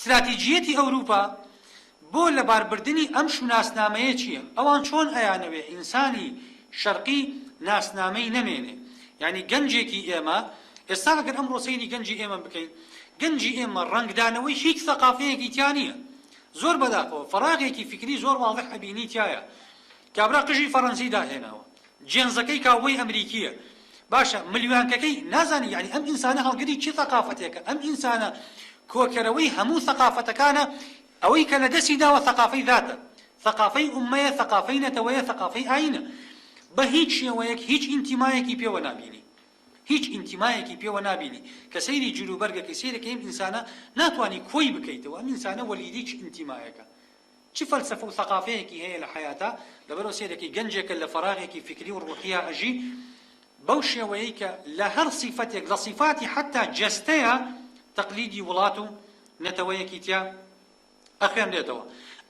استراتیجیەتی ئەوروپا بۆ لەباربردنی ئەم شوناسنامەیە چییە؟ ئەوان چۆن ئەیانەوێ ئینسانی شەرقی ناسنامەی نەمێنێ؟ یعنی گەنجێکی ئێمە ئێستا ئەگەر ئەمڕۆ سەیری گەنجی ئێمە بکەین، گەنجی ئێمە ڕەنگدانەوەی هیچ سەقافەیەکی تیا نییە، زۆر بەداخەوە فەراغێکی فکری زۆر واضح ئەبینی تایە. کابرا قژی فەڕەنسی داهێناوە، جێنزەکەی کاوبۆی ئەمریکیە، باشە ملیوانکەکەی نازانی یعنی ئەم ئینسانە هەڵگری چی سەقافەتێکە؟ ئەم ئینسانە کۆکەرەوەی هەموو سەقافەتەکانە ئەوەی کە لە دەستی داوە ثەقافەی ذاتە، ثەقافەی ئوممەیە، ثەقافەی نەتەوەیە، ثەقافەی ئاینە. بە هیچ شێوەیەک هیچ ئینتیمایەکی پێوە نابینی، هیچ ئینتیمایەکی پێوە نابینی. کە سەیری جلوبەرگەکەی سەیرەکەی ئەم ئینسانە ناتوانی کۆی بکەیتەوە، ئەم ئینسانە وەلیدی چ ئینتیمایەکە، چ فەلسەفە و ثەقافەیەکی هەیە لە حەیاتە، لەبەرەوە سەیرەکەی گەنجێکە لە فەراغێکی فکری و ڕوحیە ئەژی بەو شێوەیەی کە لە هەر سیفەتێک لە سیفاتی حتا جەستەیە تەقلیدی وڵات و نەتەوەیەکی تیا ئەخوێنرێتەوە.